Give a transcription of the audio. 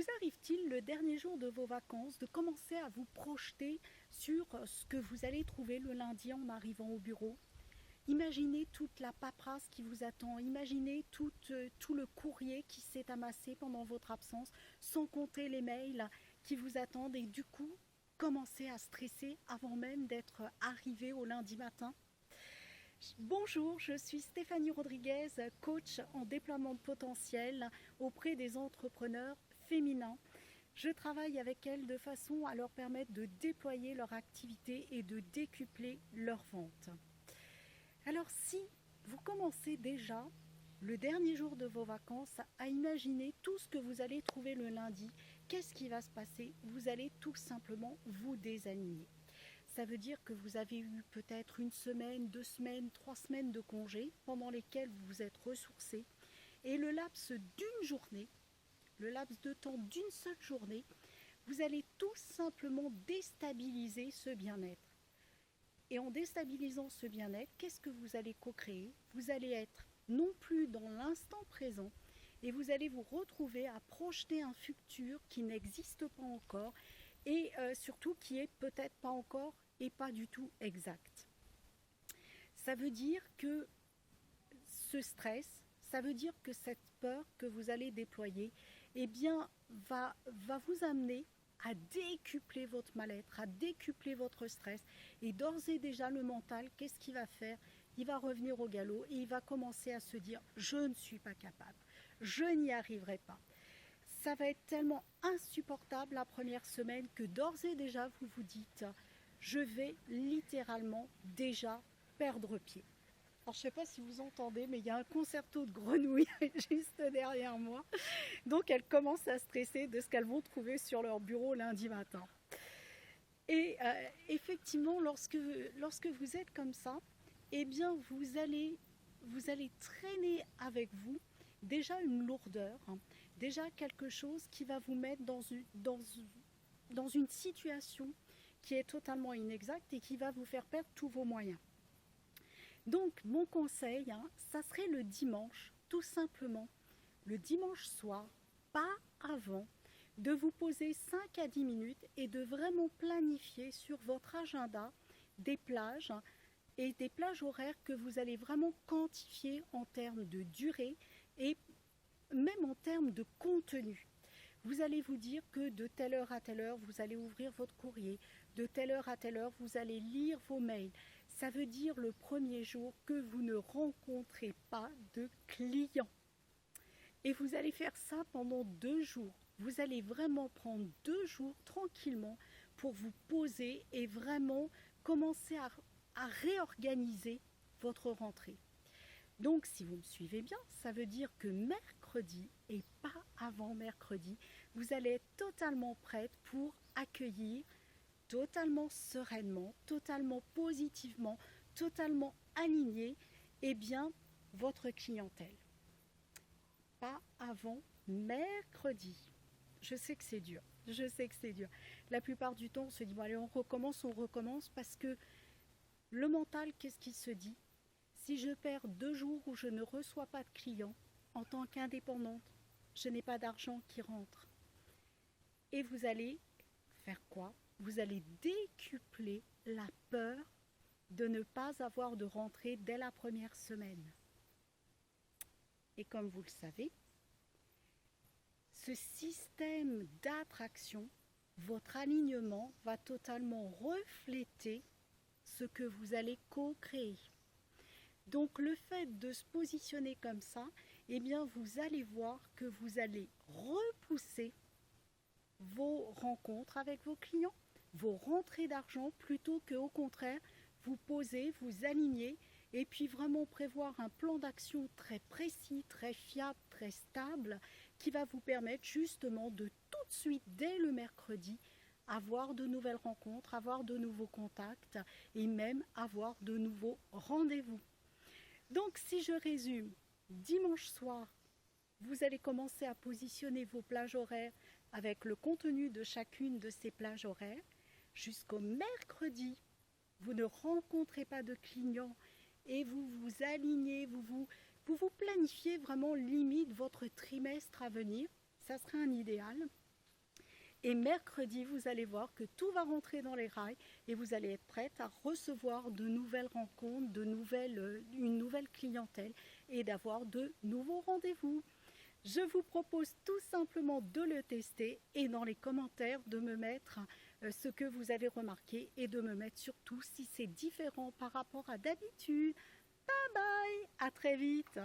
Vous arrive-t-il le dernier jour de vos vacances de commencer à vous projeter sur ce que vous allez trouver le lundi en arrivant au bureau? Imaginez toute la paperasse qui vous attend, imaginez tout le courrier qui s'est amassé pendant votre absence, sans compter les mails qui vous attendent et du coup, commencez à stresser avant même d'être arrivé au lundi matin. Bonjour, je suis Stéphanie Rodriguez, coach en déploiement de potentiel auprès des entrepreneurs féminins. Je travaille avec elles de façon à leur permettre de déployer leur activité et de décupler leurs ventes. Alors si vous commencez déjà le dernier jour de vos vacances à imaginer tout ce que vous allez trouver le lundi, qu'est-ce qui va se passer? Vous allez tout simplement vous désaligner. Ça veut dire que vous avez eu peut-être 1 semaine, 2 semaines, 3 semaines de congé pendant lesquelles vous vous êtes ressourcé. Et le laps d'une journée, le laps de temps d'une seule journée, vous allez tout simplement déstabiliser ce bien-être. Et en déstabilisant ce bien-être, qu'est-ce que vous allez co-créer? Vous allez être non plus dans l'instant présent et vous allez vous retrouver à projeter un futur qui n'existe pas encore et surtout qui est peut-être pas encore et pas du tout exact. Ça veut dire que ce stress, ça veut dire que cette peur que vous allez déployer, eh bien, va vous amener à décupler votre mal-être, à décupler votre stress. Et d'ores et déjà, le mental, qu'est-ce qu'il va faire? Il va revenir au galop et il va commencer à se dire « je ne suis pas capable, je n'y arriverai pas ». Ça va être tellement insupportable la première semaine que d'ores et déjà, vous vous dites « je vais littéralement déjà perdre pied ». Alors, je ne sais pas si vous entendez, mais il y a un concerto de grenouilles juste derrière moi. Donc, elles commencent à stresser de ce qu'elles vont trouver sur leur bureau lundi matin. Et effectivement, lorsque vous êtes comme ça, eh bien, vous allez traîner avec vous déjà une lourdeur, déjà quelque chose qui va vous mettre dans une situation qui est totalement inexacte et qui va vous faire perdre tous vos moyens. Donc, mon conseil, ça serait le dimanche, tout simplement, le dimanche soir, pas avant, de vous poser 5 à 10 minutes et de vraiment planifier sur votre agenda des plages et des plages horaires que vous allez vraiment quantifier en termes de durée et même en termes de contenu. Vous allez vous dire que de telle heure à telle heure, vous allez ouvrir votre courrier, de telle heure à telle heure, vous allez lire vos mails. Ça veut dire le premier jour que vous ne rencontrez pas de clients. Et vous allez faire ça pendant 2 jours. Vous allez vraiment prendre 2 jours tranquillement pour vous poser et vraiment commencer à réorganiser votre rentrée. Donc, si vous me suivez bien, ça veut dire que mercredi et pas avant mercredi, vous allez être totalement prête pour accueillir totalement sereinement, totalement positivement, totalement aligné, eh bien, votre clientèle. Pas avant mercredi. Je sais que c'est dur. Je sais que c'est dur. La plupart du temps, on se dit, bon allez, on recommence, parce que le mental, qu'est-ce qu'il se dit? Si je perds 2 jours où je ne reçois pas de clients, en tant qu'indépendante, je n'ai pas d'argent qui rentre. Et vous allez faire quoi? Vous allez décupler la peur de ne pas avoir de rentrée dès la première semaine. Et comme vous le savez, ce système d'attraction, votre alignement va totalement refléter ce que vous allez co-créer. Donc le fait de se positionner comme ça, eh bien vous allez voir que vous allez repousser vos rencontres avec vos clients, vos rentrées d'argent, plutôt qu'au contraire, vous poser, vous aligner et puis vraiment prévoir un plan d'action très précis, très fiable, très stable qui va vous permettre justement de tout de suite, dès le mercredi, avoir de nouvelles rencontres, avoir de nouveaux contacts et même avoir de nouveaux rendez-vous. Donc si je résume, dimanche soir, vous allez commencer à positionner vos plages horaires avec le contenu de chacune de ces plages horaires. Jusqu'au mercredi, vous ne rencontrez pas de clients et vous vous alignez, vous planifiez vraiment limite votre trimestre à venir. Ça serait un idéal. Et mercredi, vous allez voir que tout va rentrer dans les rails et vous allez être prête à recevoir de nouvelles rencontres, une nouvelle clientèle et d'avoir de nouveaux rendez-vous. Je vous propose tout simplement de le tester et dans les commentaires de me mettre ce que vous avez remarqué et de me mettre surtout si c'est différent par rapport à d'habitude. Bye bye, à très vite.